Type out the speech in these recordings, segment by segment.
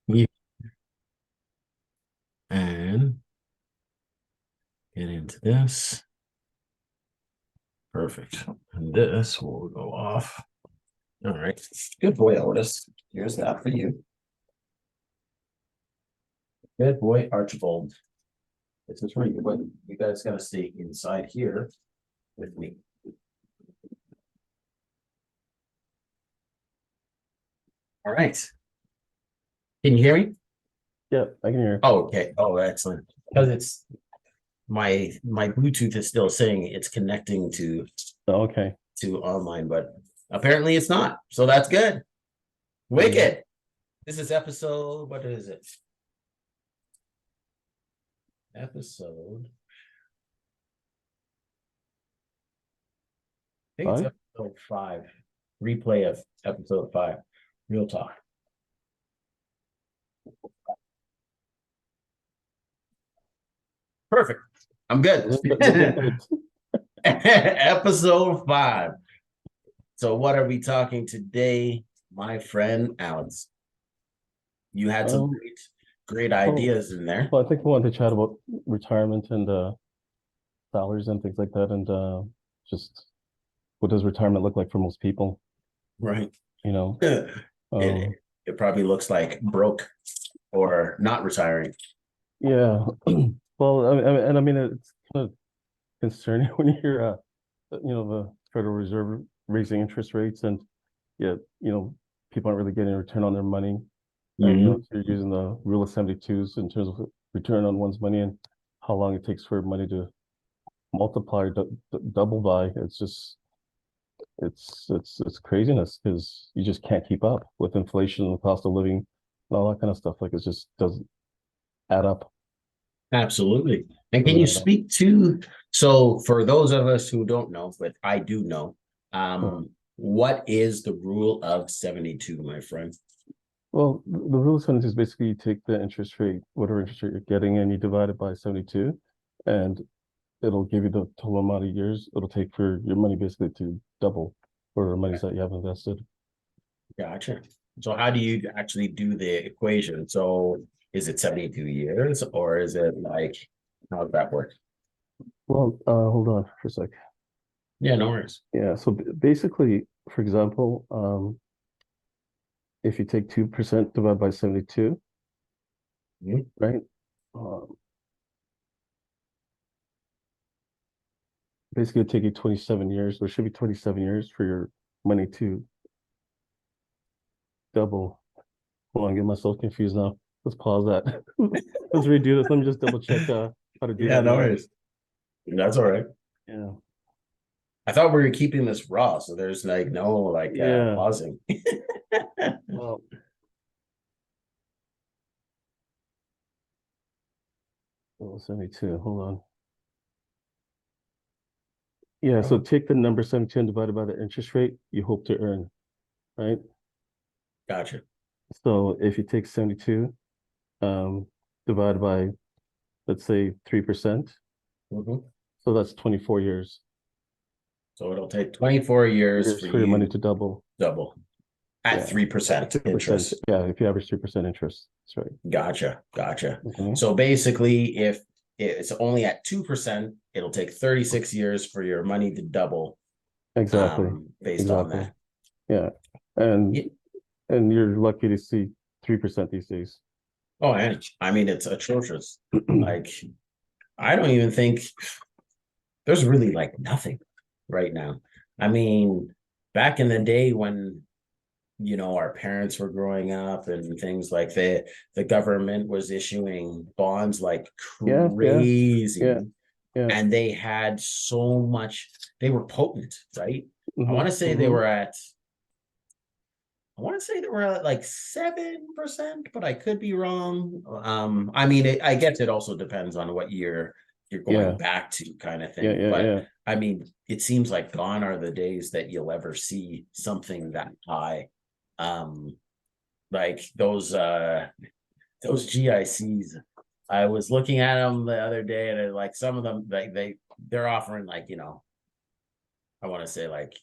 We and get into this. Perfect. And this will go off. All right. Good boy, Otis. Here's that for you. Good boy, Archibald. This is for you, but you guys gotta stay inside here with me. All right. Can you hear me? Yeah, I can hear. Oh, okay. Oh, excellent. Because it's my Bluetooth is still saying it's connecting Oh, okay. to online, but apparently it's not. So that's good. Mhm. Wicked. This is episode, what is it? Episode, I think it's Fine. episode 5. Replay of episode 5. Real talk. Perfect. I'm good. Looking good. Episode 5. So what are we talking today, my friend Alex? You had some Um, great well, ideas in there. well, I think we wanted to chat about retirement and salaries and things like that, and just what does retirement look like for most people? Right. You know, it um, it probably looks like broke or not retiring. yeah. Well, and I mean, it's kind of concerning when you're, the Federal Reserve raising interest rates, and yet, people aren't really getting a return on their money. And Mhm. so you're using the rule of 72s in terms of return on one's money and how long it takes for money to multiply or double by. It's just it's craziness because you just can't keep up with inflation and the cost of living and all that kind of stuff. Like it just doesn't add up. Absolutely. And can Doesn't you add up. speak to, so for those of us who don't know, but I do know, Yeah. what is the rule of 72, my friend? Well, the rule of 72 is basically you take the interest rate, whatever interest rate you're getting, and you divide it by 72, and it'll give you the total amount of years it'll take for your money basically to double for the monies that you have invested. Gotcha. So how do you actually do the equation? So is it 72 years or is it like, how does that work? Well, hold on for a sec. Yeah, no worries. Yeah, so basically, for example, if you take 2% divided by 72, Mhm. right? Um, Basically, it'll take you 27 years, or should be 27 years for your money to double. Hold on, get myself confused now. Let's pause that. Let's redo this. Let me just double check how to do Yeah, that no math. worries. That's all right. Yeah. I thought we were keeping this raw, so there's like no like Yeah. pausing. Well, oh, 72. Hold on. Yeah, so take the number 72 and divide it by the interest rate you hope to earn, right? Gotcha. So if you take 72, um, divided by, let's say, 3%, Mhm. so that's 24 years So it'll take 24 years for for your money you to double. double at Yeah, 3% 3%. interest. Yeah, if you average 3% interest, that's right. Gotcha. Gotcha. Mhm. So basically, if it's only at 2%, it'll take 36 years for your money to double Exactly. based on Exactly. that. Yeah. And Yeah. and you're lucky to see 3% these days. Oh, and I mean, it's atrocious. Like, I don't even think there's really like nothing right now. I mean, back in the day when our parents were growing up and things like that, the government was issuing bonds like Yeah, yeah, yeah, crazy, yeah. and they had so much, they were potent, right? i want Hmm. to say they Hmm. were at I want to say they were at like 7%, but I could be wrong. I mean, I guess it also depends on what year you're going Yeah, back to, kind of yeah, thing. yeah, But yeah. I mean, it seems like gone are the days that you'll ever see something that high. Um, like those GICs. I was looking at them the other day, and like some of them, they're offering like I want to say like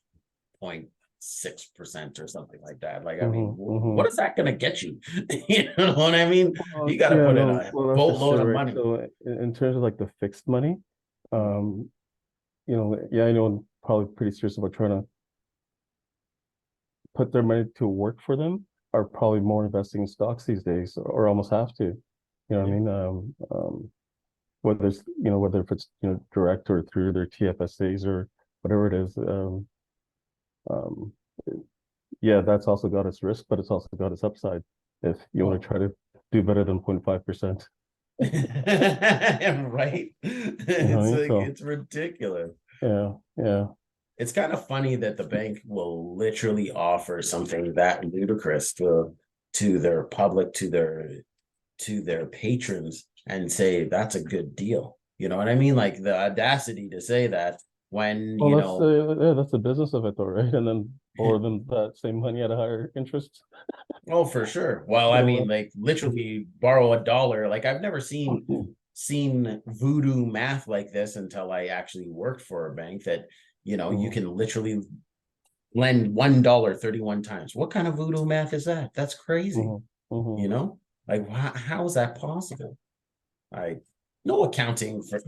point 6% or something like that. Like, I mean, Mm-hmm, what mm-hmm. is that going to get you? You know what I mean? You got to Yeah, put in no, a well, that's for boatload sure, of right? money. So in terms of like the fixed money, um, yeah, I know I'm probably pretty serious about trying to put their money to work for them are probably more investing in stocks these days, or almost have to. You know what I Yeah. mean? Whether it's whether if it's direct or through their TFSAs or whatever it is. Um, yeah, that's also got its risk, but it's also got its upside if you want Oh. to try to do better than 0.5%. Right. You know what I It's mean? like So it's ridiculous. yeah, yeah. It's kind of funny that the bank will literally offer something that ludicrous to their public, to their patrons, and say that's a good deal. You know what I mean? Like the audacity to say that when, Well, that's the business of it, though, right? And then borrow them that same money at a higher interest. oh, for sure. Well, You I know, mean, like literally borrow $1. Like I've never seen voodoo math like this until I actually worked for a bank that, you mhm, can literally lend $1 31 times. What kind of voodoo math is that? That's crazy. mhm, mhm, You know, like how is that possible? Like no accounting for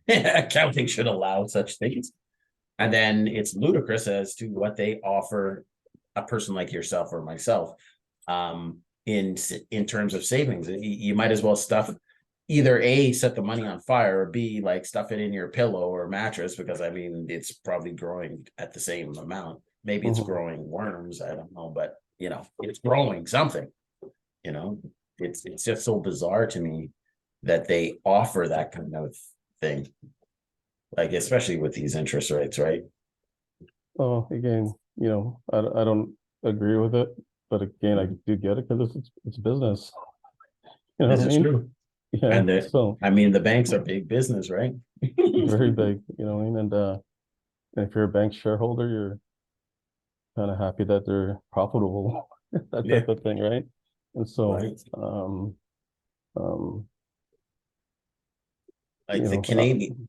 accounting should allow such things. And then it's ludicrous as to what they offer a person like yourself or myself, in terms of savings. You might as well stuff either A, set the money on fire, or B, like stuff it in your pillow or mattress, because I mean it's probably growing at the same amount. Maybe it's mhm. growing worms, I don't know, but it's growing something, you know. It's just so bizarre to me that they offer that kind of thing, like especially with these interest rates, right? Well, again, I don't agree with it, but again, I do get it because it's business. You know This what I is mean? true. Yeah. And So I mean, the banks are big business, right? very big. You know what I mean? And if you're a bank shareholder, you're kind of happy that they're profitable, that Yeah, type of thing, right? And so, right. um, Like the go Canadian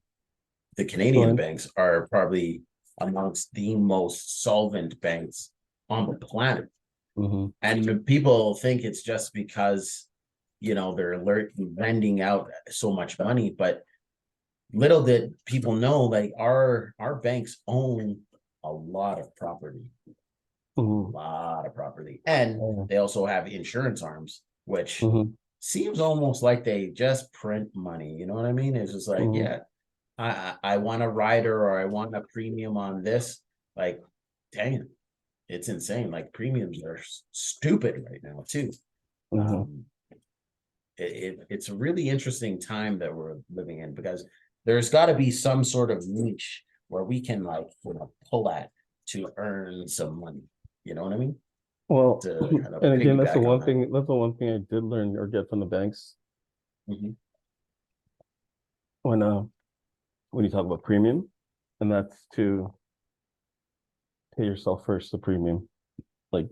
ahead. banks are probably amongst the most solvent banks on the planet. Hmm. And people think it's just because, they're lending out so much money, but little did people know, like our banks own a lot of property, Hmm. and Hmm. they also have insurance arms, which Hmm. seems almost like they just print money. You know what I mean? It's just like, Hmm. yeah, I want a rider or I want a premium on this. Like, dang, it's insane. Like premiums are stupid right now too. Hmm. Um, it's a really interesting time that we're living in, because there's got to be some sort of niche where we can like pull at to earn some money. You know what I mean? Well, To kind of and again, that's the piggyback on one that. thing. That's the one thing I did learn or get from the banks Mhm. when when you talk about premium, and that's to pay yourself first, the premium, like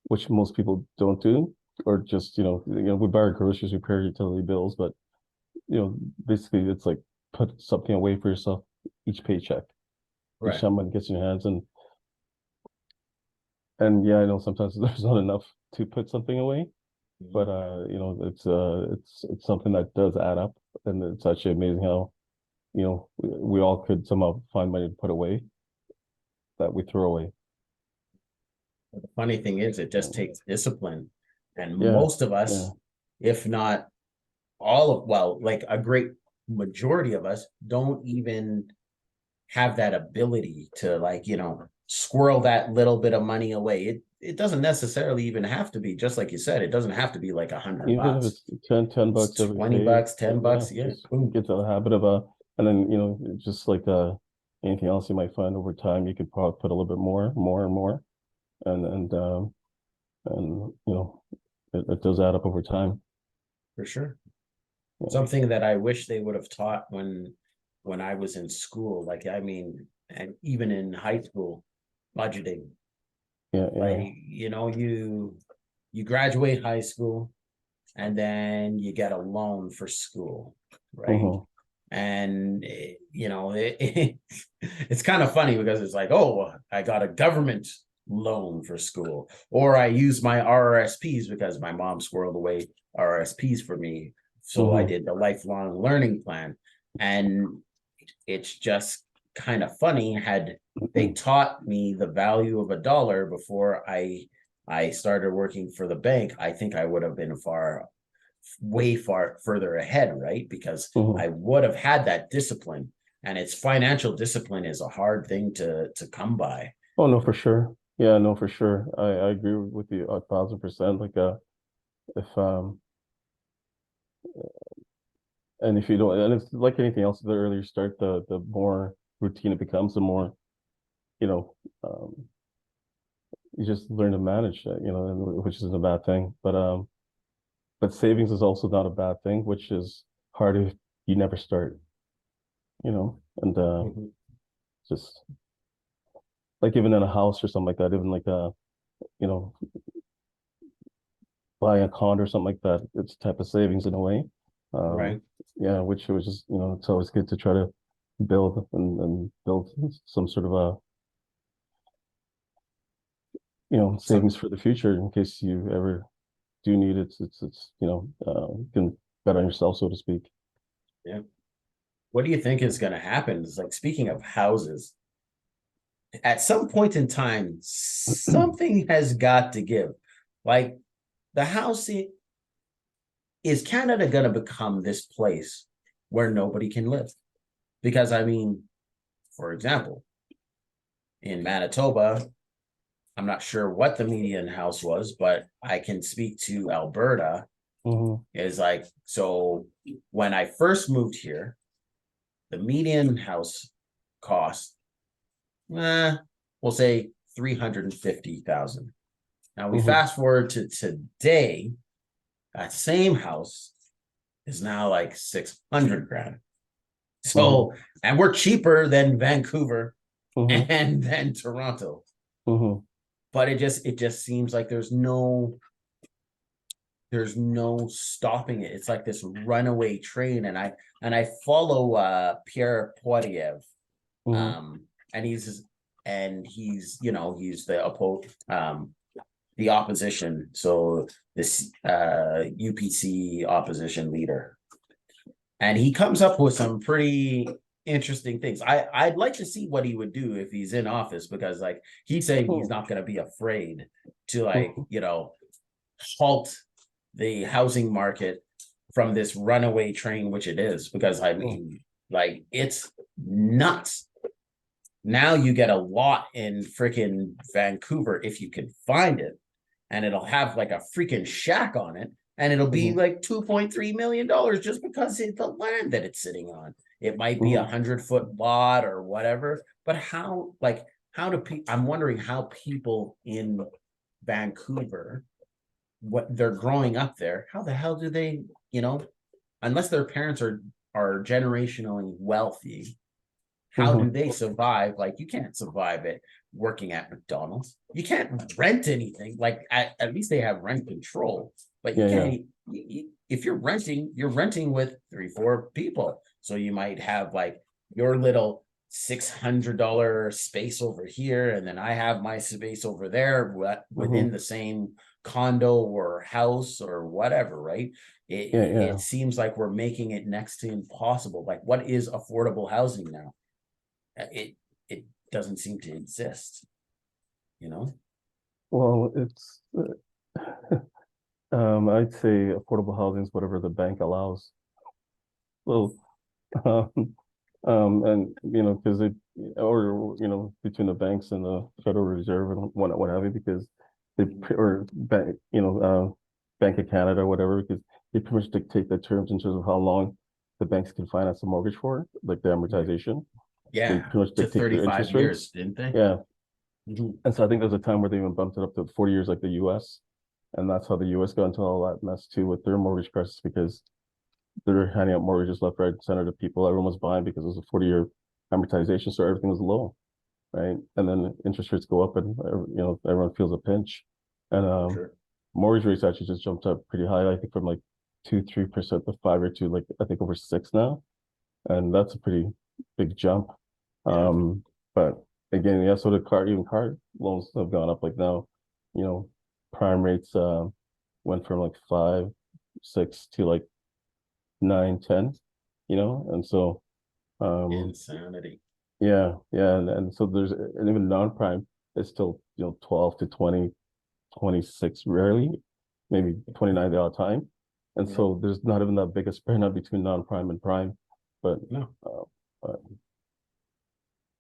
which most people don't do, or just we buy our groceries, we pay our utility bills, but basically it's like put something away for yourself each paycheck, each Right. time money gets in your hands, and yeah, I know sometimes there's not enough to put something away, but Mhm. it's something that does add up, and it's actually amazing how we all could somehow find money to put away that we throw away. But the funny thing is, it just Um, takes discipline. And yeah, most of yeah. us, if not all of, well, like a great majority of us, don't even have that ability to, like, squirrel that little bit of money away. It doesn't necessarily even have to be, just like you said, it doesn't have to be like a hundred Even if bucks. it's 10 It's bucks every 20 pay, bucks, 10 yeah, bucks. Yeah. just Boom. get to the habit of and then just like anything else you might find over time, you could probably put a little bit more and more, and it does add up over time. For sure. Yeah, Something that I wish they would have taught when I was in school. Like, I mean, and even in high school, budgeting. yeah, Like, yeah. you graduate high school and then you get a loan for school, right? Hmm. And it's kind of funny because it's like, oh, I got a government loan for school, or I use my RRSPs because my mom squirreled away RRSPs for me. So I Mhm. did the lifelong learning plan. And it's just kind of funny, had they taught me the value of a dollar before I started working for the bank, I think I would have been way far further ahead, right? Because Mhm. I would have had that discipline, and it's financial discipline is a hard thing to come by. Oh no, for sure. Yeah, no, for sure. I agree with you 1,000%. Like if and if you don't, and it's like anything else, the earlier you start, the more routine it becomes, the more, you know, you just learn to manage it, which isn't a bad thing. But savings is also not a bad thing, which is hard if you never start, and Mhm. just like even in a house or something like that, even like you know, buying a condo or something like that, it's a type of savings in a way. Um, Right. yeah, which was just, it's always good to try to build and build some sort of a, So savings for the future in case you ever do need it. You can bet on yourself, so to speak. yeah. What do you think is going to happen? It's like, speaking of houses, at some point in time, something has got to give. Like, the house is Canada going to become this place where nobody can live? Because, I mean, for example, in Manitoba, I'm not sure what the median house was, but I can speak to Alberta. Hmm. Is like, so when I first moved here, the median house cost, we'll say 350,000. Now we Hmm. fast forward to today, that same house is now like 600 grand. Hmm. So, and we're cheaper than Vancouver Hmm. and then Toronto. Hmm. But it just seems like there's no stopping it. It's like this runaway train. And I follow Pierre Poilievre. Hmm. Um and he's he's the opposition, so this UPC opposition leader, and he comes up with some pretty interesting things. I'd like to see what he would do if he's in office, because like he's saying he's not going to be afraid to, like, Hmm. halt the housing market from this runaway train, which it is, because I mean, like, it's nuts. Now you get a lot in freaking Vancouver if you can find it, and it'll have like a freaking shack on it, and it'll be Hmm. like $2.3 million just because it's the land that it's sitting on. It might be a Hmm. 100-foot lot or whatever, but how do people? I'm wondering how people in Vancouver, what they're growing up there, how the hell do they, you know, unless their parents are generationally wealthy, how do Hmm. they survive? Like, you can't survive it working at McDonald's. You can't rent anything. Like, at least they have rent control, but you Yeah, yeah. can't. If you're renting with 3, 4 people. So you might have like your little $600 space over here, and then I have my space over there, within Hmm. the same condo or house or whatever, right? Yeah, It yeah. seems like we're making it next to impossible. Like, what is affordable housing now? It doesn't seem to exist, you know. Well, it's I'd say affordable housing is whatever the bank allows. Well, um, and because or between the banks and the Federal Reserve and what have you, because or bank, Bank of Canada or whatever, because they pretty much dictate the terms in terms of how long the banks can finance a mortgage for, like the Right. amortization. They Yeah, pretty much to dictate their 35 interest years, rates. didn't they? Yeah, Mhm. and so I think there's a time where they even bumped it up to 40 years, like the U.S. And that's how the U.S. got into all that mess too with their mortgage crisis, because they're handing out mortgages left, right, and center to people. Everyone was buying because it was a 40-year amortization, so everything was low, right? And then interest rates go up, and everyone feels a pinch. And For sure. mortgage rates actually just jumped up pretty high. I think from like 2, 3% to 5 or two, like I think over 6 now, and that's a pretty big jump. Yeah. Um, but again, yeah, so even car loans have gone up. Like now, you know, prime rates went from like 5, 6 to like 9, 10, and so um Insanity. yeah, and so and even non-prime is still, 12 to 20, 26 rarely, maybe 29 the odd time. And Yeah. so there's not even that big a spread out between non-prime and prime. But No. uh, uh,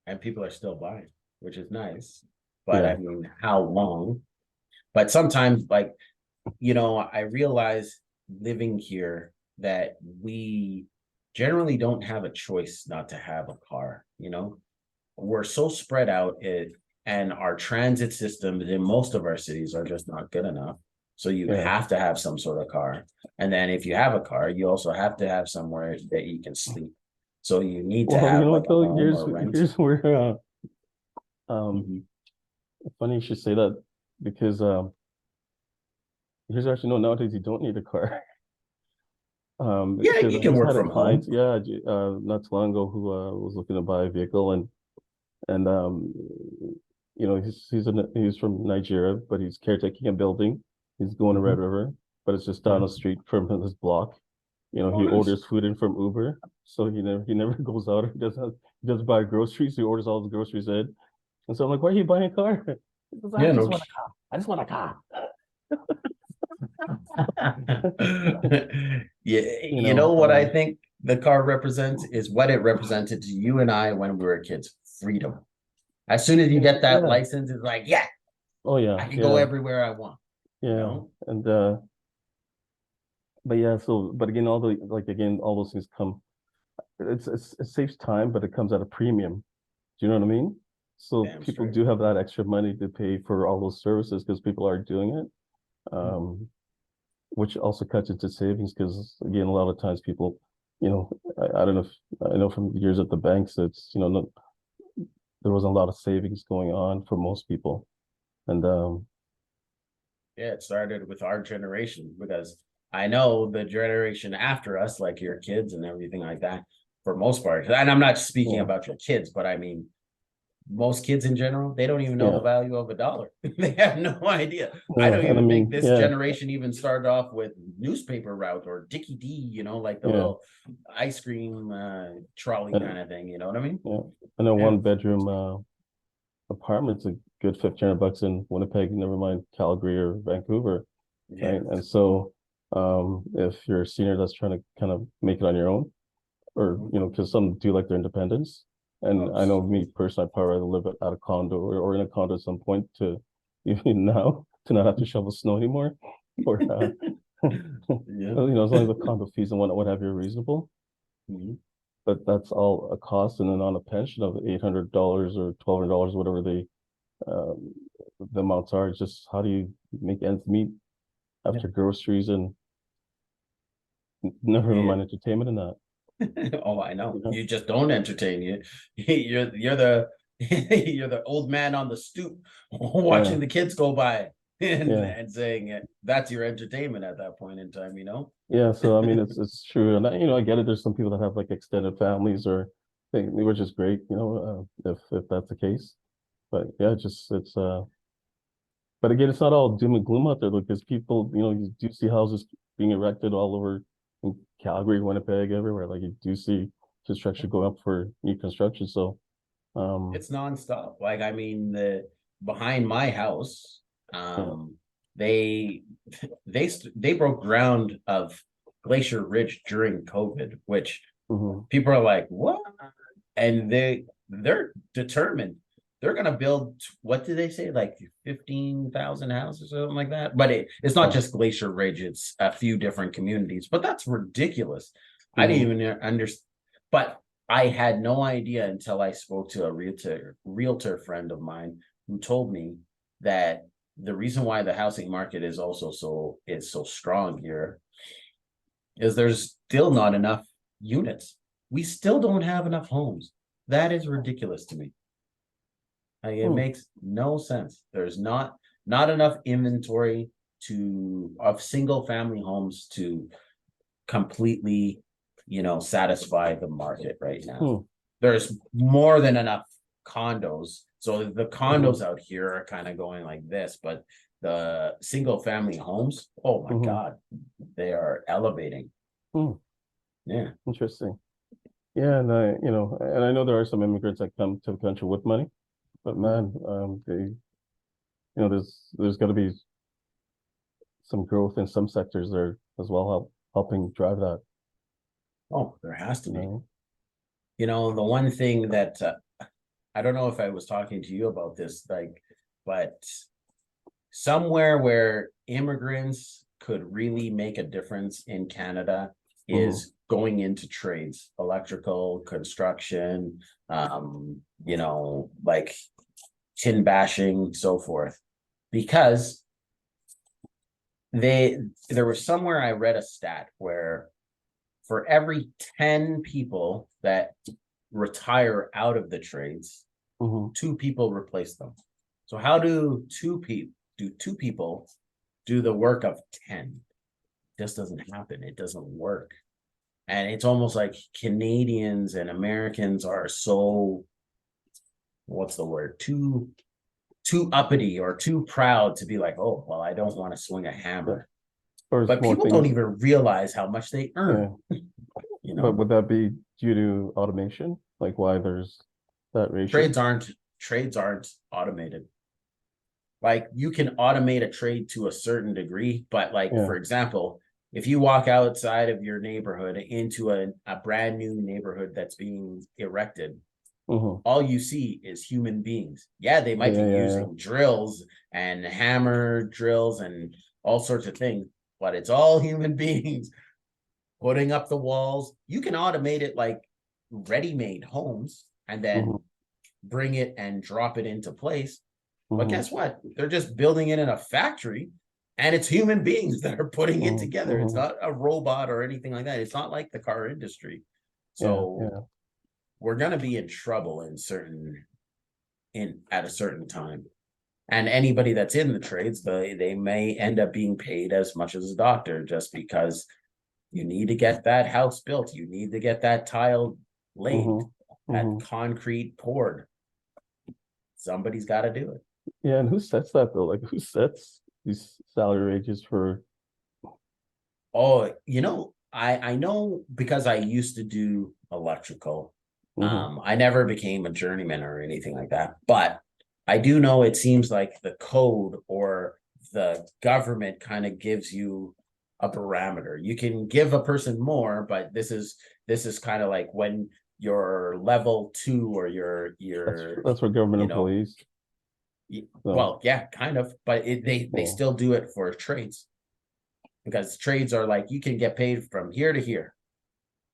And people are still buying, which is nice. But I yeah, mean, how long? But sometimes, like, I realize living here that we generally don't have a choice not to have a car, We're so spread out, and our transit systems in most of our cities are just not good enough. So you yeah. have to have some sort of car. And then if you have a car, you also have to have somewhere that you can sleep. So you need to Well, you have know like what a though? home or rent. Here's where um Mhm. funny you should say that, because here's actually no, nowadays you don't need a car. Yeah, Because you I can just work had a from client, home. yeah, not too long ago, who was looking to buy a vehicle, and he's from Nigeria, but he's caretaking a building. He's going to Red Mhm. River, but it's just down the Mhm. street from his block. Oh, He nice. orders food in from Uber, so he never goes out. He doesn't buy groceries. He orders all his groceries in. And so I'm like, why are you buying a car? He goes, I Yeah, just no. want a car. I just want a car. Yeah, You you know, know what I think the car represents is what it represented to you and I when we were kids, freedom. As soon as you get that yeah. license, it's like, yeah, Oh yeah, I can go yeah, everywhere I want, you yeah. know? And but yeah, but again, all those things come. It saves time, but it comes at a premium. Do you know what I mean? So Damn people straight. do have that extra money to pay for all those services because people are doing it. Mhm. Which also cuts into savings because, again, a lot of times people, you know, I don't know if I know from years at the banks, it's, no, there wasn't a lot of savings going on for most people. And Yeah, it started with our generation because I know the generation after us, like your kids and everything like that, for most part. And I'm not speaking yeah, about your kids, but I mean, most kids in general, they don't even know the yeah, value of a dollar. They have no idea. I yeah. don't And I even think mean, this yeah, generation even started off with newspaper route or Dickie D, like the yeah, little ice cream trolley and kind of thing. You know what I mean? yeah. And a Yeah. 1 bedroom apartment's a good $1,500 in Winnipeg, never mind Calgary or Vancouver, Yeah. right? And so, if you're a senior that's trying to kind of make it on your own, or Mhm. because some do like their independence. Oh, And I know me personally, I'd probably rather live at a condo, or in a condo at some point, to even now to not have to shovel snow anymore, or yeah. as long as the condo fees and what have you are reasonable. Mhm. But that's all a cost, and then on a pension of $800 or $1,200, whatever um, the amounts are, it's just how do you make ends meet Yeah. after groceries and never Yeah. mind entertainment and that, Oh, I know. you know? You just don't entertain you. You're the you're the old man on the stoop Yeah, watching the kids go by and yeah. and saying that's your entertainment at that point in time. Yeah, so I mean, it's true, and I get it. There's some people that have like extended families, or which is great, if that's the case. But yeah, but again, it's not all doom and gloom out there, though, because people, you do see houses being erected all over in Calgary, Winnipeg, everywhere. Like you do see construction going up for new construction. So, um, It's nonstop. Like I mean, the behind my house, yeah, they they broke ground of Glacier Ridge during COVID, which hmm people are like, what? And they're determined. They're gonna build, what did they say, like 15,000 houses or something like that. But it's not yeah, just Glacier Ridge, it's a few different communities. But that's ridiculous. I didn't hmm even understand, but I had no idea until I spoke to a realtor friend of mine who told me that the reason why the housing market is also so strong here is there's still not enough units. We still don't have enough homes. That is ridiculous to me. Like, it hmm, makes no sense. There's not enough inventory to of single family homes to completely, satisfy the market right now. hmm, There's more than enough condos So the condos out here are kind of going like this, but the single family homes, oh my Mhm. God, they are elevating. Hmm, Yeah. interesting. Yeah, and I know there are some immigrants that come to the country with money, but man, there's got to be some growth in some sectors there as well, helping drive that, Oh, there has to you be. know. The one thing that I don't know if I was talking to you about this, like, but somewhere where immigrants could really make a difference in Canada Hmm. is going into trades, electrical, construction, like tin bashing, so forth. Because there was somewhere I read a stat where for every 10 people that retire out of the trades, Hmm. 2 people replace them. So how do two people do the work of 10? This doesn't happen. It doesn't work. And it's almost like Canadians and Americans are so, what's the word? Too uppity or too proud to be like, oh, well, I don't want to swing a Yeah. hammer. Or But more people don't things, even realize how much they yeah. earn, you But know. would that be due to automation? Like why there's that ratio? Trades aren't automated. Like you can automate a trade to a certain degree, but like Yeah. for example, if you walk outside of your neighborhood into a brand new neighborhood that's being erected, Hmm. all you see is human beings. Yeah, they Yeah, might be yeah, yeah. using drills and hammer drills and all sorts of things, but it's all human beings putting up the walls. You can automate it like ready-made homes and Hmm. then bring it and drop it into place. But Hmm. guess what? They're just building it in a factory and it's human beings that are putting it Hmm. together. It's Hmm. not a robot or anything like that. It's not like the car industry. Yeah, So yeah. we're going to be in trouble in at a certain time. And anybody that's in the trades, they may end up being paid as much as a doctor just because you need to get that house built. You need to get that tile laid, Hmm. that Hmm. concrete poured. Somebody's got to do it. Yeah, and who sets that though? Like who sets these salary ranges for? Oh, I know because I used to do electrical. Hmm. I never became a journeyman or anything like that, but I do know it seems like the code or the government kind of gives you a parameter. You can give a person more, but this is kind of like when you're level 2 or you're That's for government you know employees. So well, yeah, kind of, but they yeah. still do it for trades because trades are like you can get paid from here to here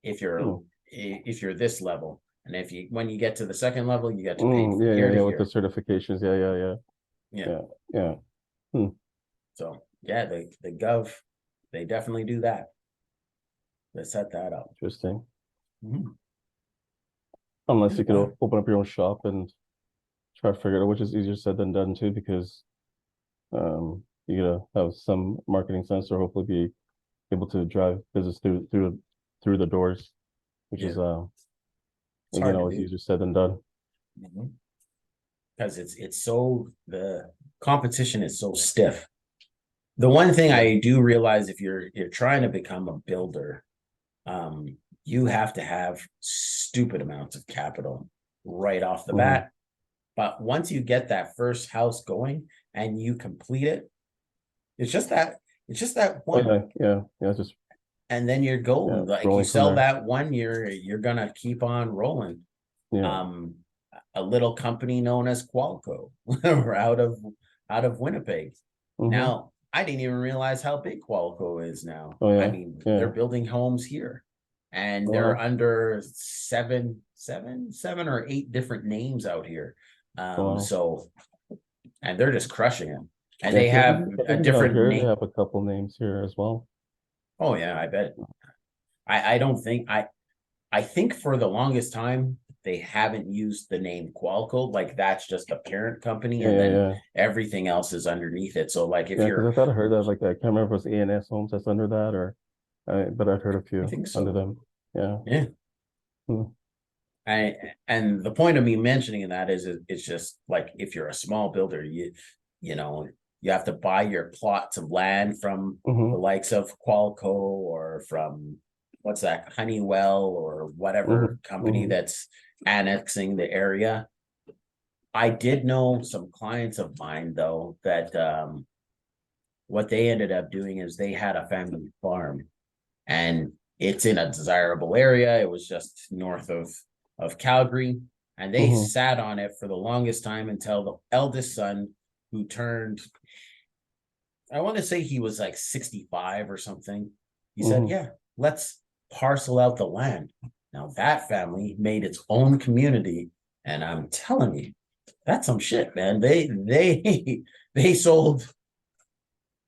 if you're Hmm. if you're this level, and if you when you get to the second level you get to paid from Yeah, here yeah, to yeah, with the here. certifications. Yeah, yeah, yeah, Yeah. yeah, yeah. Hmm. So yeah, the gov, they definitely do that. They set that up. Interesting. Mhm. Unless you could open up your own shop and try to figure it out, which is easier said than done too, because you gotta have some marketing sense or hopefully be able to drive business through the doors, which is Yeah, it's again hard to always do. easier said than done. Because it's so the competition is so stiff. The one thing Yeah. I do realize if you're trying to become a builder, um, you have to have stupid amounts of capital right off the Hmm. bat. But once you get that first house going and you complete it, it's just that it's just that Oh one. yeah, yeah, yeah. Just And then you're yeah, golden. Like you rolling from sell there. that one year, you're gonna keep on rolling. Yeah. Um, a little company known as Qualco, out of Winnipeg. Hmm. Now, I didn't even realize how big Qualco is now. Oh I yeah, mean, they're yeah. building homes here, and Oh they're wow. under seven or eight different names out here. Oh wow. So and they're just crushing it. And Yeah, they 'cause have I a think even out different here they name. have a couple names here as well. Oh yeah, I bet. I don't think I think for the longest time they haven't used the name Qualco. Like that's just a parent company, Yeah, and yeah, then yeah. everything else is underneath it. So like if Yeah, because you're, I thought I heard that like I can't remember if it was ANS Homes that's under that but I've heard a I few think under so. them. Yeah. Yeah. Hmm. and the point of me mentioning that is it's just like if you're a small builder, you know, you have to buy your plots of land from the Hmm. likes of Qualco or from what's that, Honeywell or Hmm. whatever company Hmm. that's annexing the area. I did know some clients of mine though that what they ended up doing is they had a family farm and it's in a desirable area. It was just north of Calgary, and they Hmm. sat on it for the longest time until the eldest son, who turned, I want to say he was like 65 or something. He said, Hmm. "Yeah, let's parcel out the land." Now that family made its own community, and I'm telling you, that's some shit, man. They sold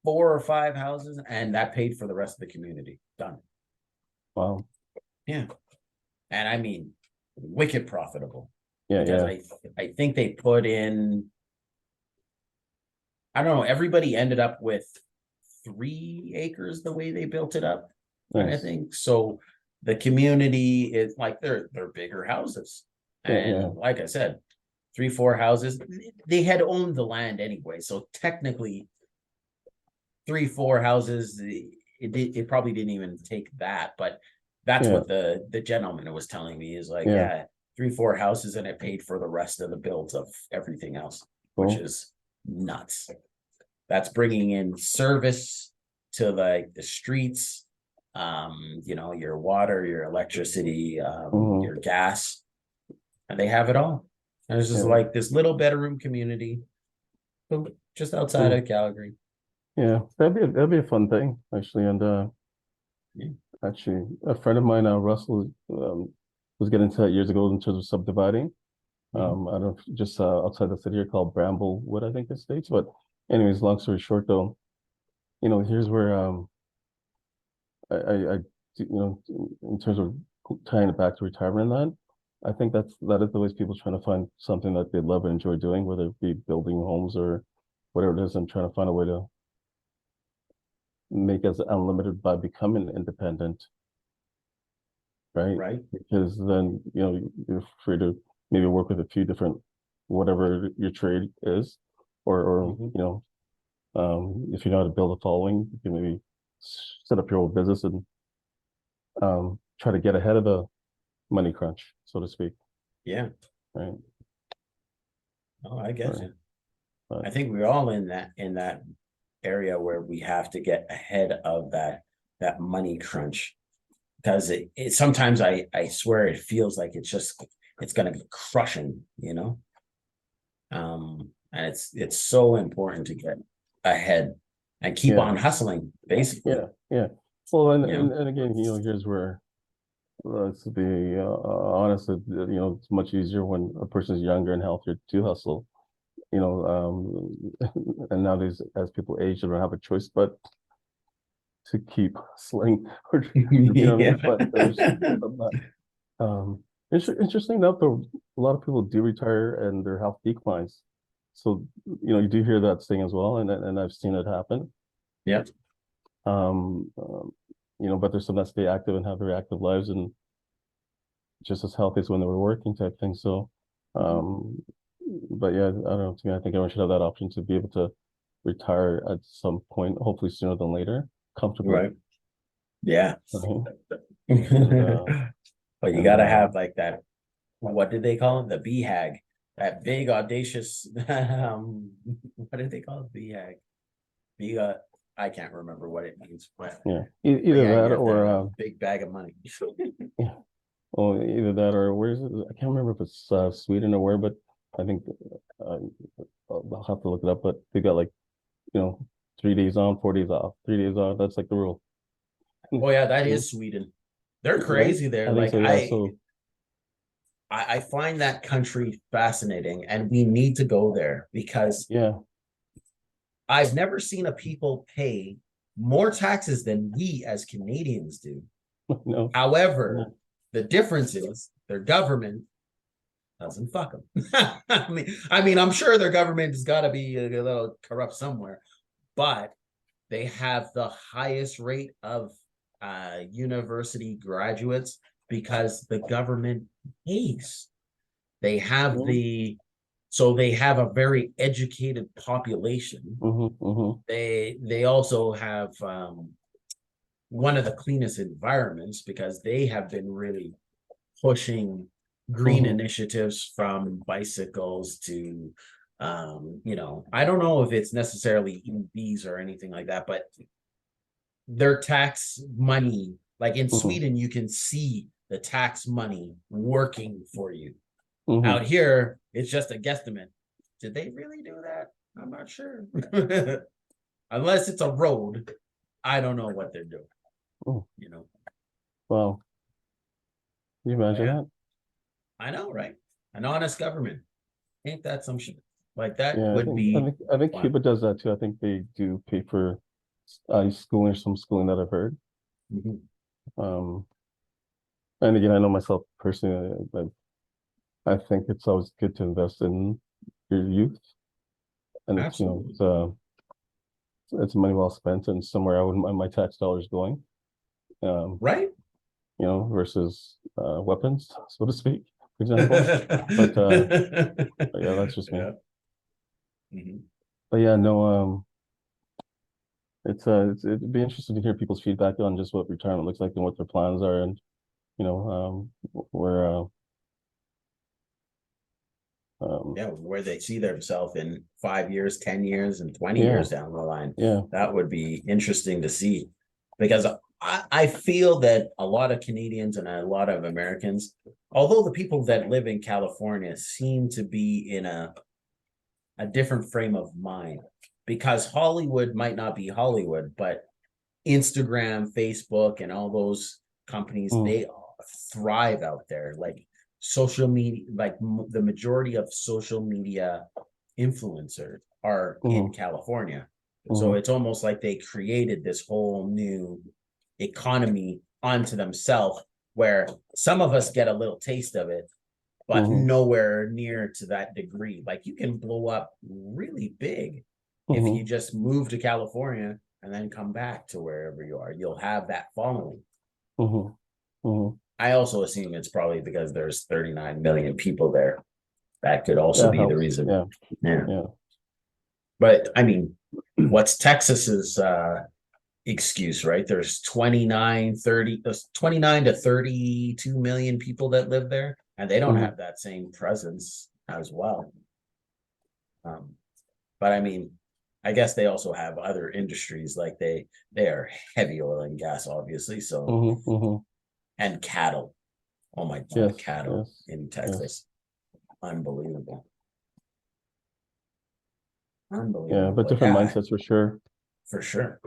4 or 5 houses, and that paid for the rest of the community. Done. Wow. Yeah. And I mean, wicked profitable Yeah, because yeah. I think they put in, I don't know, everybody ended up with 3 acres the way they built it up, kind of Nice. thing. So the community is like they're bigger houses. Yeah, yeah. And like I said, 3, 4 houses, they had owned the land anyway. So technically 3, 4 houses, it probably didn't even take that, but that's Yeah, what the gentleman was telling me is like, yeah. yeah, 3, 4 houses, and it paid for the rest of the builds of everything else, which Cool. is nuts. That's bringing in service to like the streets, your water, your electricity, Hmm. your gas, and they have it all. And it's just Yeah. like this little bedroom community just outside Cool. of Calgary. Yeah, that'd be a fun thing actually. And Yeah. actually, a friend of mine, Russell, was getting into that years ago in terms of subdividing. Mhm. I don't know, if just outside the city here called Bramblewood, I think it states. But anyways, long story short, though, here's where I in terms of tying it back to retirement land, I think that is the ways people trying to find something that they love and enjoy doing, whether it be building homes or whatever it is, and trying to find a way to make us unlimited by becoming independent, right? Right. Because then, you're free to maybe work with a few different, whatever your trade is, or Mhm. if you know how to build a following, you can maybe set up your own business and try to get ahead of the money crunch, so to speak, Yeah. right? Oh, I get Or, you. but I think we're all in that area where we have to get ahead of that money crunch because it sometimes I swear it feels like it's gonna be crushing. And it's so important to get ahead and keep yeah, on hustling, basically. yeah, yeah. Well, and, You and, know, and again, here's where, let's be honest, it's much easier when a person's younger and healthier to hustle, and nowadays, as people age, they don't have a choice but to keep sling, or you know what I mean? yeah. But there's, but, interesting enough, though, a lot of people do retire and their health declines. So, you do hear that thing as well, and I've seen it happen. Yep. Um, um, but there's some that stay active and have very active lives and just as healthy as when they were working type thing. So, um, but yeah, I don't know. To me, I think everyone should have that option to be able to retire at some point, hopefully sooner than later, comfortably. Right. Yeah. Right? And But you and gotta have like that, what did they call it? The BHAG, that big audacious what did they call it? BHAG. Big I can't remember what it means, yeah, but either yeah, you that have to or have a big bag of money. yeah, well, either that or where's it? I can't remember if it's Sweden or where, but I think uh, I'll have to look it up. But they got like, you know 3 days on, 4 days off, 3 days on. That's like the rule. Oh yeah, that Yeah, is Sweden. They're right? crazy there. I think Like so. Yeah. I So I, I find that country fascinating, and we need to go there because yeah, I've never seen a people pay more taxes than we as Canadians do. no, However, no, the difference is their government doesn't fuck them. I mean, I'm sure their government has got to be a little corrupt somewhere, but they have the highest rate of university graduates because the government pays. They have Mhm. so they have a very educated population. Mhm. They also have one of the cleanest environments because they have been really pushing green Mhm. initiatives from bicycles to I don't know if it's necessarily EVs or anything like that, but their tax money, like in Mhm. Sweden, you can see the tax money working for you. Out Mhm. here, it's just a guesstimate. Did they really do that? I'm not sure. Unless it's a road, I don't know what they're doing, Mhm. you know. Wow. Can you But imagine yeah, that? I know, right? An honest government. Ain't that some shit? Like that Yeah, would be I think fun. Cuba does that too. I think they do pay for schooling or some schooling that I've heard. Mhm. Um, and again, I know myself personally, I think it's always good to invest in your youth, and it's Absolutely. it's money well spent and somewhere I wouldn't mind my tax dollars going. Um, Right? versus weapons, so to speak, for example. But yeah, that's just me. Yeah. Mhm. But yeah, no, it'd be interesting to hear people's feedback on just what retirement looks like and what their plans are, and where um, Yeah, where they see themselves in 5 years, 10 years, and 20 yeah, years down the line. yeah, That would be interesting to see because I feel that a lot of Canadians and a lot of Americans, although the people that live in California seem to be in a different frame of mind because Hollywood might not be Hollywood, but Instagram, Facebook, and all those companies, mm, they thrive out there. Like social media, like the majority of social media influencers are in mm, California. So mm, it's almost like they created this whole new economy onto themselves where some of us get a little taste of it, but mm, nowhere near to that degree. Like you can blow up really big if you mm, just move to California and then come back to wherever you are. You'll have that following. mm, mm. I also assume it's probably because there's 39 million people there. That could also That be the helps. reason. Yeah, Yeah. yeah. But I mean, what's Texas's excuse, right? There's 29 to 32 million people that live there, and they don't Mhm. have that same presence as well. Um, but I mean, I guess they also have other industries like they are heavy oil and gas, obviously. So Mhm. and cattle. Oh my God, the Yes, cattle yes, in yes. Texas, unbelievable, Yeah, unbelievable. but But different yeah, mindsets for sure. for sure.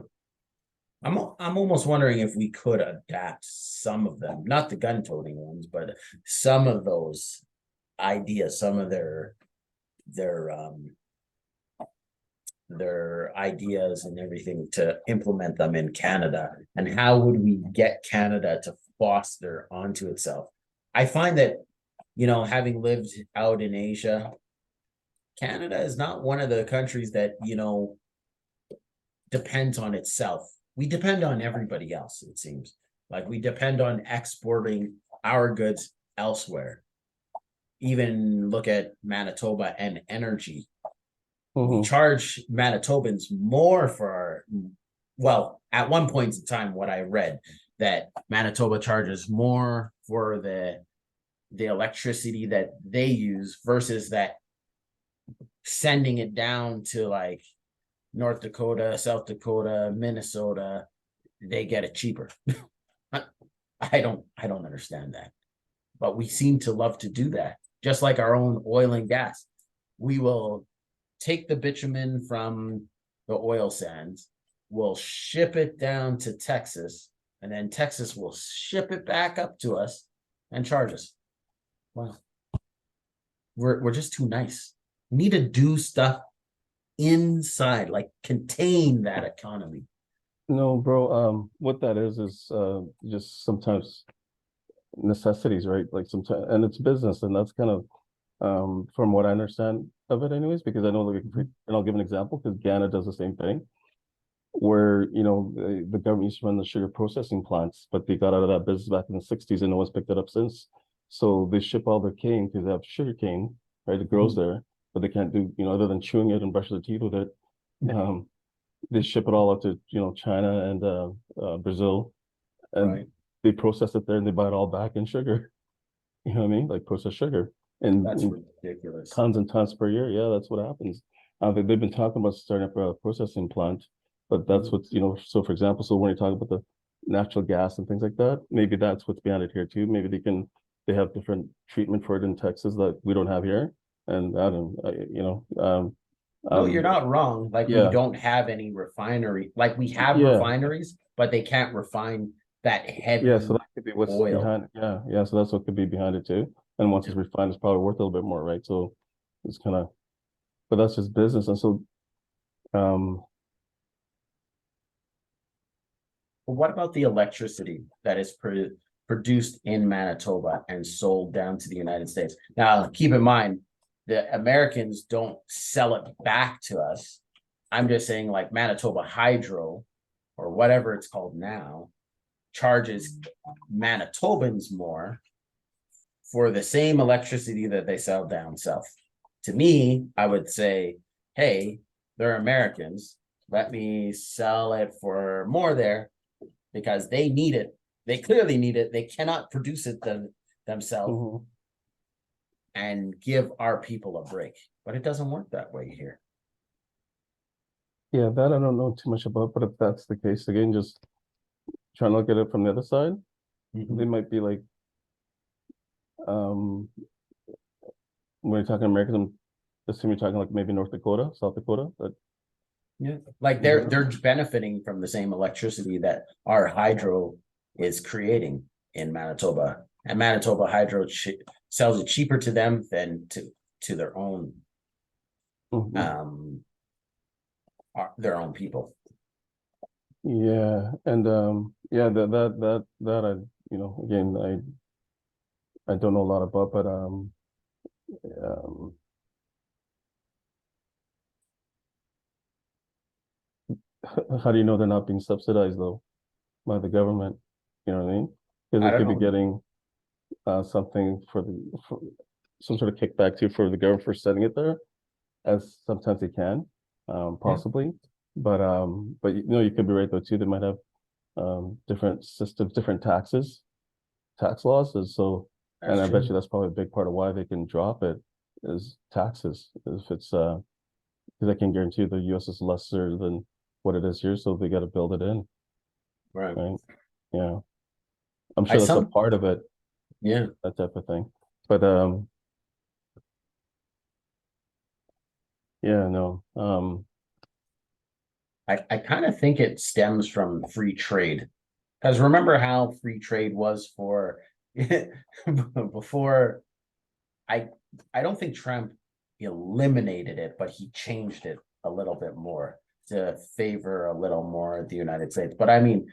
I'm almost wondering if we could adapt some of them, not the gun-toting ones, but some of those ideas, some of their their ideas and everything to implement them in Canada. And how would we get Canada to foster onto itself? I find that, having lived out in Asia, Canada is not one of the countries that, depends on itself. We depend on everybody else, it seems. Like we depend on exporting our goods elsewhere. Even look at Manitoba and energy. We Hmm. charge Manitobans more for well, at one point in time, what I read that Manitoba charges more for the electricity that they use versus that sending it down to like North Dakota, South Dakota, Minnesota, they get it cheaper. I don't understand that. But we seem to love to do that. Just like our own oil and gas. We will take the bitumen from the oil sands, we'll ship it down to Texas, and then Texas will ship it back up to us and charge us. Wow. We're just too nice. We need to do stuff inside, like contain that economy. No, bro. What that is just sometimes necessities, right? Like sometimes, and it's business, and that's kind of from what I understand of it, anyways. Because I know, like, and I'll give an example because Ghana does the same thing. where, the government used to run the sugar processing plants, but they got out of that business back in the 60s and no one's picked it up since. So they ship all their cane because they have sugar cane, right? It grows there, but they can't do, other than chewing it and brushing their teeth with it. Um, they ship it all out to, China and Brazil, and Right. they process it there and they buy it all back in sugar. You know what I mean? Like processed sugar That's and ridiculous. tons and tons per year. Yeah, that's what happens. They've been talking about starting up a processing plant, but that's what's, so for example, so when you talk about the natural gas and things like that, maybe that's what's behind it here too. Maybe they have different treatment for it in Texas that we don't have here. And I don't, No, you're not wrong. Like we yeah, don't have any refinery. Like we have yeah, refineries, but they can't refine that yeah. So heavy that could be what's oil. behind it. Yeah, yeah. So that's what could be behind it too. And once Yeah. it's refined, it's probably worth a little bit more, right? So it's kind of, but that's just business. And so, um, But what about the electricity that is produced in Manitoba and sold down to the United States? Now, keep in mind, the Americans don't sell it back to us. I'm just saying, like Manitoba Hydro or whatever it's called now charges Manitobans more for the same electricity that they sell down south. To me, I would say, hey, they're Americans. Let me sell it for more there because they need it. They clearly need it. They cannot produce it themselves mhm. and give our people a break. But it doesn't work that way here. Yeah, that I don't know too much about, but if that's the case, again, just trying to look at it from the other side, they Mhm. might be like, um, when you're talking Americans, I'm assuming you're talking like maybe North Dakota, South Dakota, but Yeah. Like they're benefiting from the same electricity that our hydro is creating in Manitoba. And Manitoba Hydro sells it cheaper to them than to their own mhm. um their own people. Yeah, and yeah, that I, again, I don't know a lot about, but um, how do you know they're not being subsidized though by the government? You know what I mean? Because I they don't could be know. getting something for some sort of kickback too for the government for setting it there, as sometimes they can, Yeah, possibly. But you could be right though too. They might have different systems, different tax laws, and so, and that's I bet you true. that's probably a big part of why they can drop it is taxes. If it's because I can guarantee you the US is lesser than what it is here, so they got to build it in, Right. right? Yeah, I'm I sure that's a some part of it, yeah. that type of thing. But yeah, no, I kind of think it stems from free trade. Because remember how free trade was for before I I don't think Trump eliminated it, but he changed it a little bit more to favor a little more the United States. But I mean,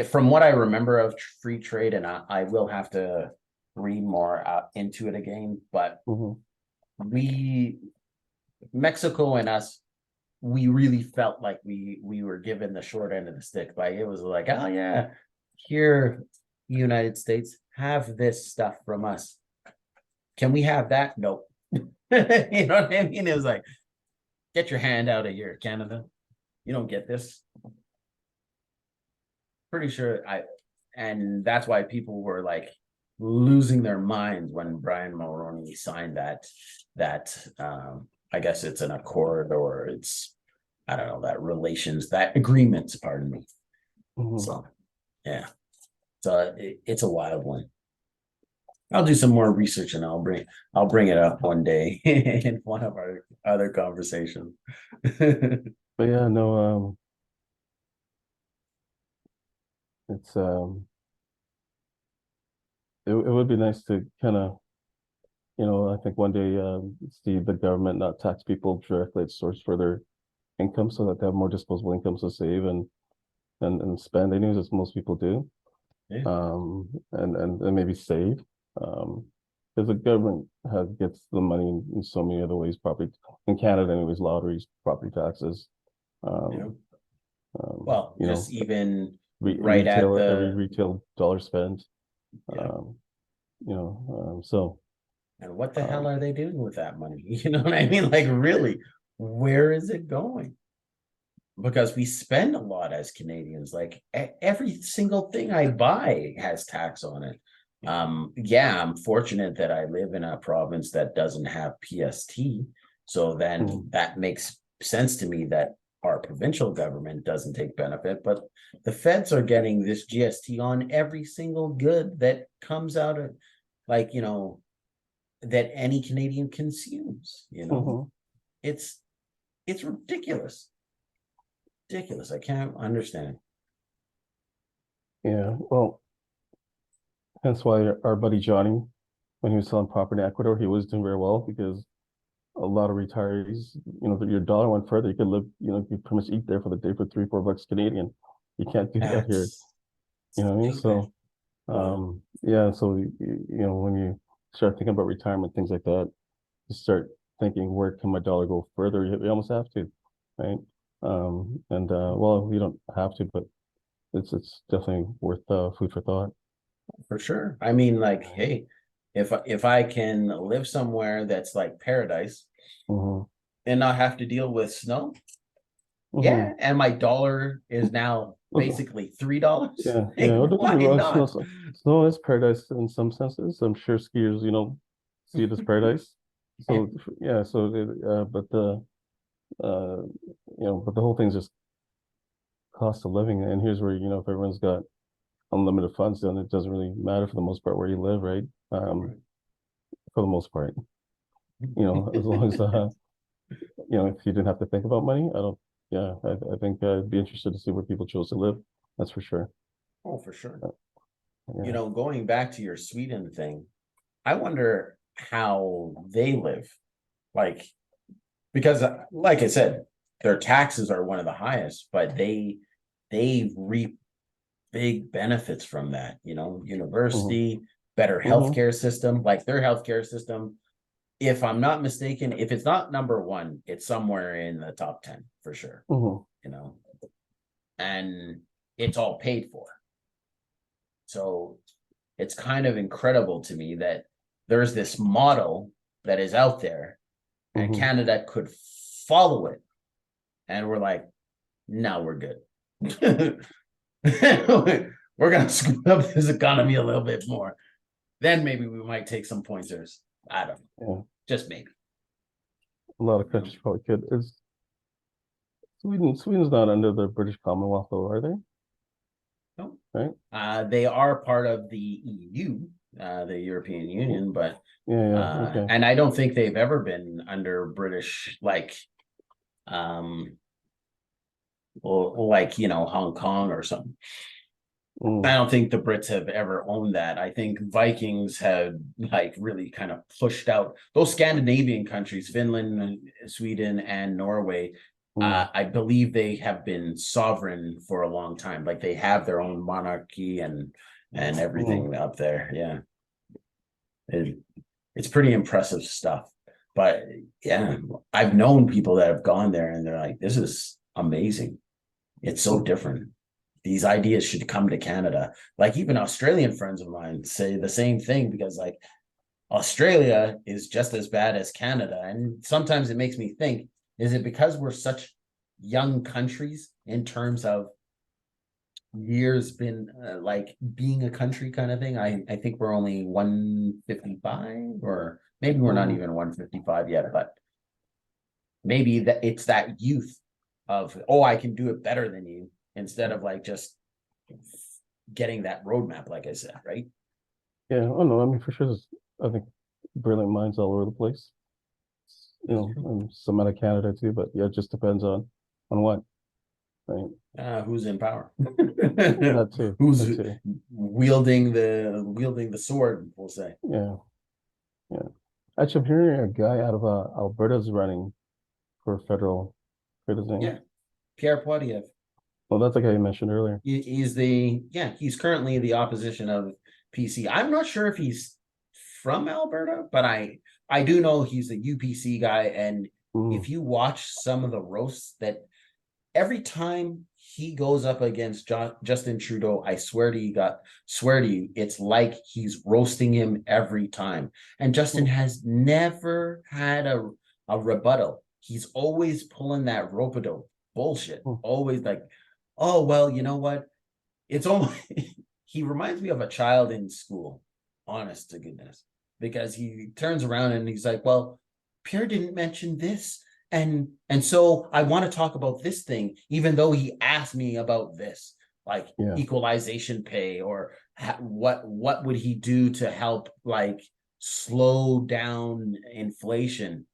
from what I remember of free trade, and I will have to read more into it again, but mhm. we Mexico and us, we really felt like we were given the short end of the stick. Like it was like, oh yeah, here, United States, have this stuff from us. Can we have that? Nope. You know what I mean? It was like, get your hand out of here, Canada. You don't get this. Pretty sure and that's why people were like losing their minds when Brian Mulroney signed that I guess it's an accord or it's I don't know that relations that agreement, pardon me. Mhm. So yeah, so it's a wild one. I'll do some more research and I'll bring it up one day in one of our other conversations. But yeah, no, it's it would be nice to kind of, I think one day see the government not tax people directly at source for their income so that they have more disposable incomes to save and spend anyways, as most people do. Yeah, And maybe save. Um, because the government gets the money in so many other ways, property in Canada anyways, lotteries, property taxes. yeah. Um, Well, You know, just even re right at retail, every the, retail dollar spent. yeah. You know, so And what the hell um, are they doing with that money? You know what I mean? Like, really, where is it going? Because we spend a lot as Canadians. Like every single thing I buy has tax on it. Yeah, I'm fortunate that I live in a province that doesn't have PST. So then mm, that makes sense to me that our provincial government doesn't take benefit, but the feds are getting this GST on every single good that comes out of, like, that any Canadian consumes. mhm. It's it's ridiculous. Ridiculous. I can't understand. Yeah, well, hence why our buddy Johnny, when he was selling property in Ecuador, he was doing very well because a lot of retirees, your dollar went further. You could live, you pretty much eat there for the day for 3, 4 bucks Canadian. You can't do that here. That's You know what I mean? stupid. So, Wow. yeah. So, when you start thinking about retirement, things like that, you start thinking, where can my dollar go further? You almost have to, right? And well, you don't have to, but it's definitely worth food for thought. For sure. I mean, like, hey, if I can live somewhere that's like paradise Hmm. and not have to deal with snow, Hmm. yeah, and my dollar is now basically $3, Yeah, yeah. like, Well, don't get why me wrong. not? Snow is paradise in some senses. I'm sure skiers, see it as paradise. So yeah, but uh, but the whole thing's just cost of living. And here's where, if everyone's got unlimited funds, then it doesn't really matter for the most part where you live, right? For the most part, as long as if you didn't have to think about money, I don't. Yeah, I think I'd be interested to see where people chose to live. That's for sure. Oh, for sure. Yeah. Going back to your Sweden thing, I wonder how they live. Like, because like I said, their taxes are one of the highest, but they reap big benefits from that, Hmm. university, better Hmm. healthcare system, like their healthcare system. If I'm not mistaken, if it's not number one, it's somewhere in the top 10 for sure, Hmm. you know, and it's all paid for. So it's kind of incredible to me that there's this model that is out there and Hmm. Canada could follow it. And we're like, no, we're good. We're going to screw up this economy a little bit more. Then maybe we might take some pointers. I don't know. Yeah. Just maybe. A lot of You know? countries probably could. Is Sweden's not under the British Commonwealth though, are they? No. Right? They are part of the EU, the European Union, but Yeah, yeah. Okay. and I don't think they've ever been under British, like, um or like, Hong Kong or something. I Mm, don't think the Brits have ever owned that. I think Vikings have, like, really kind of pushed out those Scandinavian countries, Finland, Sweden, and Norway. mm, I believe they have been sovereign for a long time. Like, they have their own monarchy and mm. everything up there. Yeah, it, it's pretty impressive stuff. But yeah, I've known people that have gone there and they're like, "This is amazing. It's so different. These ideas should come to Canada." Like, even Australian friends of mine say the same thing, because, like, Australia is just as bad as Canada. And sometimes it makes me think, is it because we're such young countries in terms of years been, like, being a country kind of thing? I think we're only 155, or maybe we're not Mhm. even 155 yet, but maybe that it's that youth of, oh, I can do it better than you, instead of like just getting that roadmap, like I said, right? Yeah. Oh no, I mean for sure. I think brilliant minds all over the place. That's true. And some out of Canada too. But yeah, it just depends on what, right? Who's in power? That too. Who's That too. wielding the sword, we'll say. Yeah. Yeah. Actually, I'm hearing a guy out of Alberta's running for federal. Forget his name. Yeah, Pierre Poilievre. Well, that's the guy you mentioned earlier. He's currently the opposition of PC. I'm not sure if he's from Alberta, but I do know he's a UPC guy. And Mm, if you watch some of the roasts, that every time he goes up against Justin Trudeau, I swear to you, it's like he's roasting him every time. And Justin has never had a rebuttal. He's always pulling that rope-a-dope bullshit. Hmm. Always like, oh, well, you know what? It's almost, he reminds me of a child in school, honest to goodness, because he turns around and he's like, well, Pierre didn't mention this. And so I want to talk about this thing, even though he asked me about this, like Yeah. equalization pay, or what would he do to help like slow down inflation,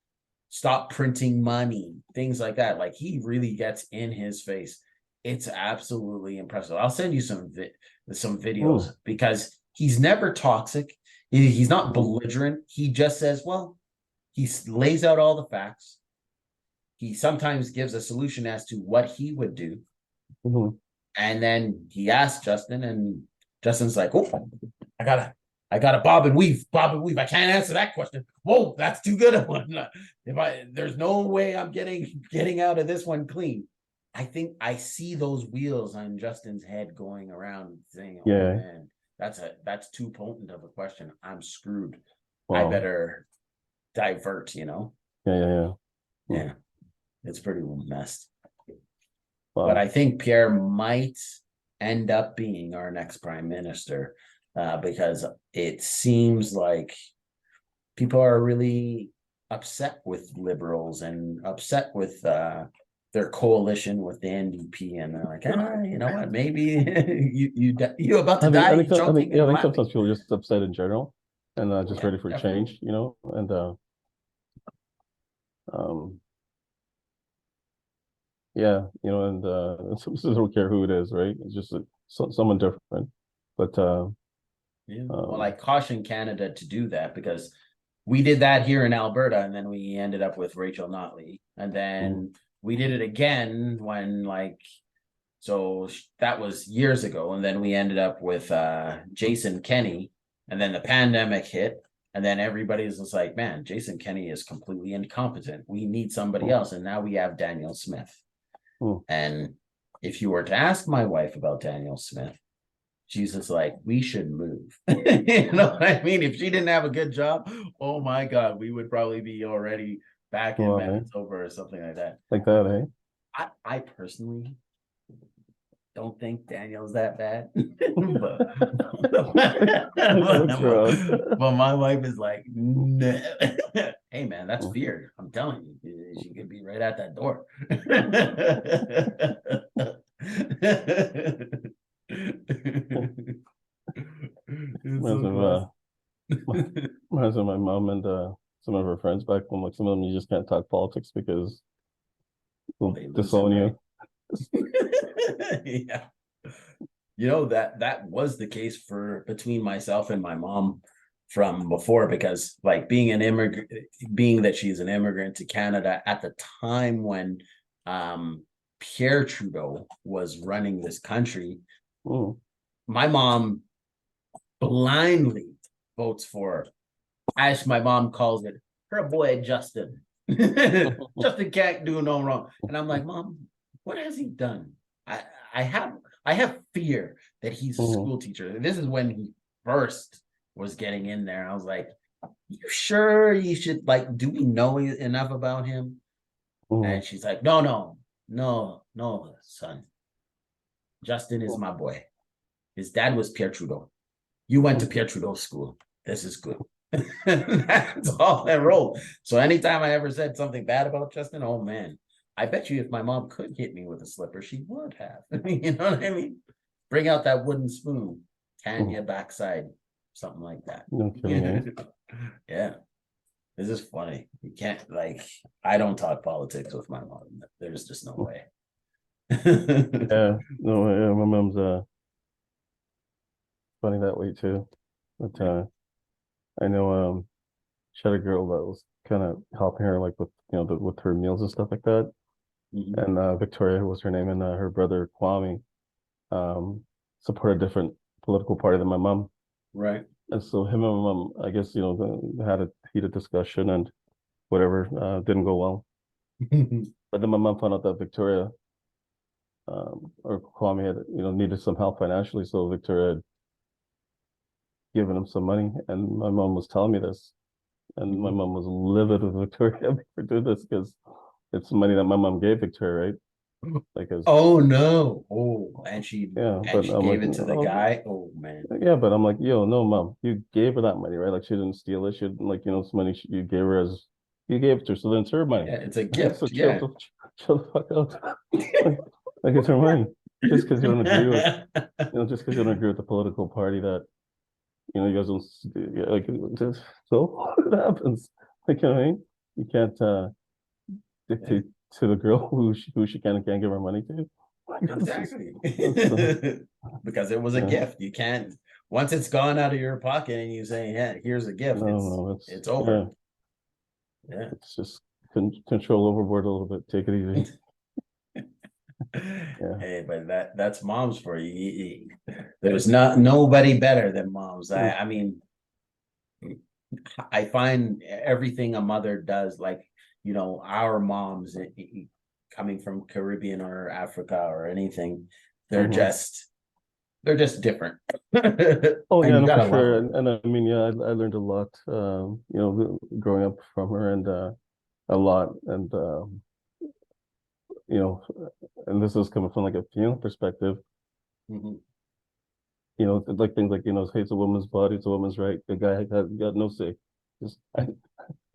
stop printing money, things like that. Like he really gets in his face. It's absolutely impressive. I'll send you some videos because he's never toxic. He's not belligerent. He just says, well, he lays out all the facts. He sometimes gives a solution as to what he would do. And then he asks Justin, and Justin's like, oh, I gotta bob and weave. I can't answer that question. Whoa, that's too good a one. There's no way I'm getting out of this one clean. I think I see those wheels on Justin's head going around saying, oh man, that's too potent of a question. I'm screwed. Wow. I better divert, Yeah. It's pretty messed. Wow. But I think Pierre might end up being our next prime minister, because it seems like people are really upset with liberals and upset with their coalition with the NDP, and they're like, you know what? Maybe you about to die. I think sometimes people are just upset in general and just ready for change, and and some don't care who it is, right? It's just someone different. But well, I caution Canada to do that, because we did that here in Alberta, and then we ended up with Rachel Notley, and then we did it again when so that was years ago, and then we ended up with Jason Kenney, and then the pandemic hit, and then everybody's just like, man, Jason Kenney is completely incompetent. We need somebody else, and now we have Danielle Smith. And if you were to ask my wife about Danielle Smith, she's just like, we should move. You know what I mean? If she didn't have a good job, oh my God, we would probably be already back in Manitoba or something like that. Like that, eh? I personally don't think Danielle's that bad. But my wife is like, no. Hey man, that's fear. I'm telling you, she could be right at that door. Reminds of my mom and some of her friends back home. Like some of them, you just can't talk politics because they'll disown you. Yeah, that was the case between myself and my mom from before, because like being that she's an immigrant to Canada at the time when Pierre Trudeau was running this country, my mom blindly votes for, as my mom calls it, her boy Justin. Justin can't do no wrong. And I'm like, Mom, what has he done? I have fear that he's a school teacher. This is when he first was getting in there. I was like, you sure you should, do we know enough about him? And she's like, no, son. Justin is my boy. His dad was Pierre Trudeau. You went to Pierre Trudeau's school. This is good. That's all that rolled. So anytime I ever said something bad about Justin, oh man, I bet you if my mom could hit me with a slipper, she would have. You know what I mean? Bring out that wooden spoon, Tanya backside, something like that. Okay. Yeah. This is funny. You can't, I don't talk politics with my mom. There's just no way. Yeah, my mom's funny that way too. But I know she had a girl that was kind of helping her with with her meals and stuff like that. And Victoria was her name, and her brother Kwame support a different political party than my mom. Right. And so him and my mom, I guess, they had a heated discussion and whatever, didn't go well. But then my mom found out that Victoria or Kwame had, needed some help financially, so Victoria had given him some money, and my mom was telling me this, and my Mhm. mom was livid with Victoria for doing this because it's money that my mom gave Victoria, right? Like, as Oh no. Oh, yeah, and but she I'm like, gave it to the oh, guy. Oh man. yeah, but I'm like, yo, no, mom, you gave her that money, right? Like, she didn't steal it. She didn't, like, it's money you gave her as you gave it to her, so then it's her money. Yeah, it's a So gift. Yeah. chill the fuck out. like, like it's her money. Just because you don't agree with, just because you don't agree with the political party that you guys don't yeah, like. So it happens. Like, you know what I mean? You can't Yeah, dictate to the girl who she can and can't give her money to. Like, exactly. that's Because it was a yeah. gift. You can't, once it's gone out of your pocket and you say, yeah, here's a gift, No, no, it's yeah, over. Yeah. it's just control overboard a little bit. Take it easy. Yeah. Hey, but that's moms for you. There's not nobody better than moms. Mm. I mean, I find everything a mother does, like, our moms coming from Caribbean or Africa or anything, they're Mhm. just they're just different. Oh And yeah, you no, for gotta love sure. them. And I mean, yeah, I learned a lot, growing up from her, and a lot, and you know, and this is coming from like a female perspective. Mhm. Like things like, hey, it's a woman's body, it's a woman's right. The guy got no say. Just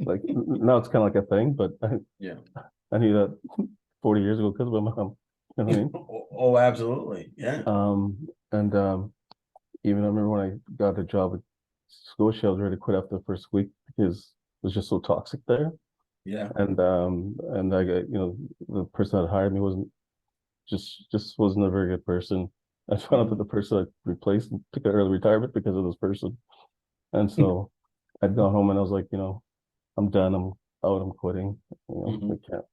like now it's kind of like a thing, but Yeah. I knew that 40 years ago because of my mom. You know what I mean? Oh, absolutely. Yeah. And even I remember when I got a job at Scotia, I was ready to quit after the first week because it was just so toxic there. Yeah. And I got, the person that hired me just wasn't a very good person. I found out that Mhm. the person I replaced took an early retirement because of this person. And so I'd gone home and I was like, I'm done. I'm out. I'm quitting. I Mhm. can't.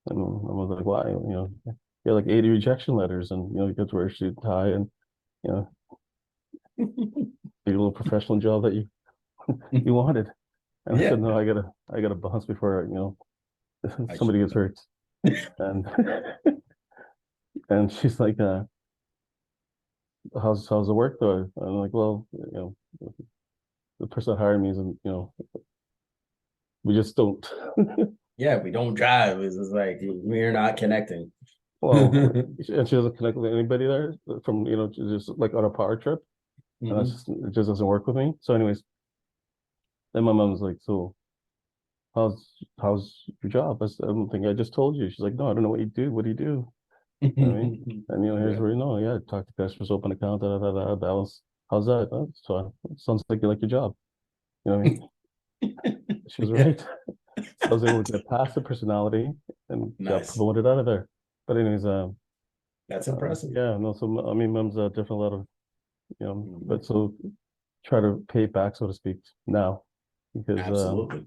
And I was like, why? You had like 80 rejection letters, and you get to wear a suit and tie, and you know, your little professional job that you wanted. And I Yeah. said, no, I gotta bounce before I somebody gets hurt. And and she's like, how's the work though? And I'm like, well, the person that hired me isn't, we just don't. Yeah, we don't drive. It's just like we're not connecting. Well, and she doesn't connect with anybody there from, just like on a power trip, and Mhm. it just doesn't work with me. So, anyways, then my mom's like, so how's your job? I don't think I just told you. She's like, no, I don't know what you do. What do you do? You know what I mean? And here's Yeah. where yeah, talk to customers, open account, balance. How's that? Oh, so it sounds like you like your job. You know what I mean? She was Yeah. right. So I was able to get past the personality and got Nice. promoted out of there. But anyways, That's impressive. yeah, no, so I mean, mom's a different lot of, Mhm. but so try to pay it back, so to speak, now because Absolutely.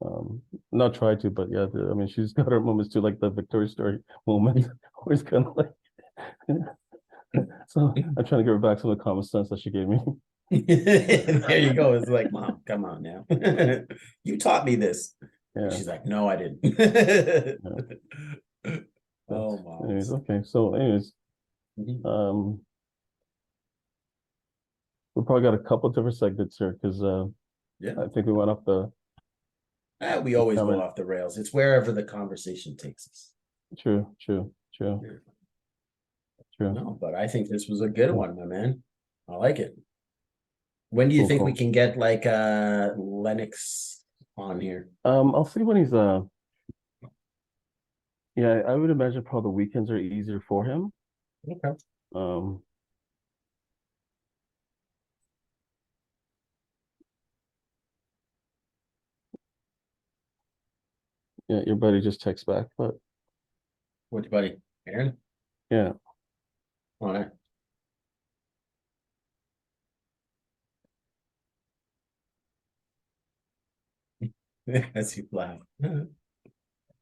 um, not try to, but yeah, I mean, she's got her moments too, like the Victoria story moment, where it's kind of like, so I'm trying to give her back some of the common sense that she gave me. There you go. It's like, mom, come on now. You taught me this. And Yeah, she's like, no, I didn't. yeah. But Oh, anyways, moms. okay. So anyways, Mhm. um, we probably got a couple different segments here because Yeah. I think we went off We the always go comment. off the rails. It's wherever the conversation takes us. True, true, true, Yeah. true. No, but I think this was a good one, my man. I like it. When do you Cool, think we cool. can get like Lennox on here? I'll see when he's yeah, I would imagine probably the weekends are easier for him. Okay. Um, yeah, your buddy just texts back, but What, buddy? Aaron? yeah. On it. As you laugh.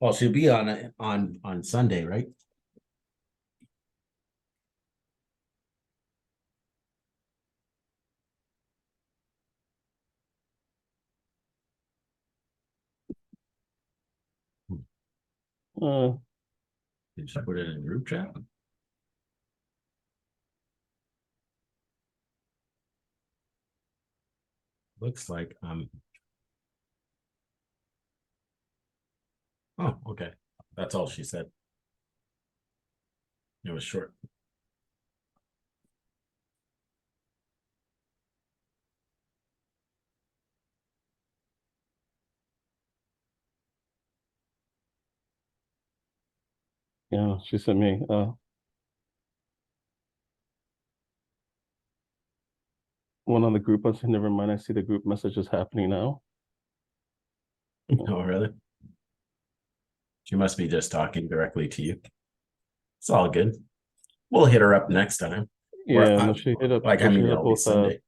Well, she'll be on it on Sunday, right? Uh, Did she put it in a group chat? looks like oh, okay. That's all she said. It was short. Yeah, she sent me, one on the group. I said, never mind, I see the group messages happening now. Oh, really? She must be just talking directly to you. It's all good. We'll hit her up next time. Or, Yeah, no, she hit up, like, I well, she mean, hit up it'll be both, Sunday.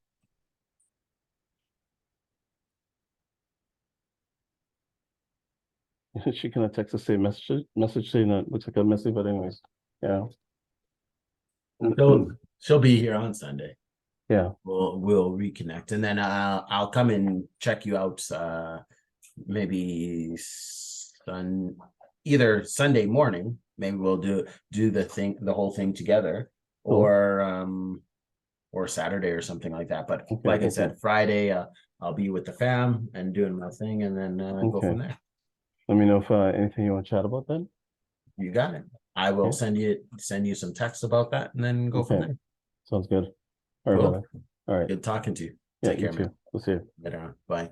she kind of text the same message saying that looks like a message, but anyways, yeah. She'll be here on Sunday. Yeah, We'll reconnect, and then I'll come and check you out. Maybe either Sunday morning. Maybe we'll do the whole thing together, cool. or Saturday or something like that. But Okay, like I okay. said, Friday I'll be with the fam and doing my thing, and then go Okay. from there. Let me know if anything you want to chat about then. You got it. I will Okay. send you some texts about that, and then go from Okay, there. sounds good. All right, Cool. brother. All right. Good talking to you. Yeah, Take you care, man. too. We'll see you. Later on. Bye.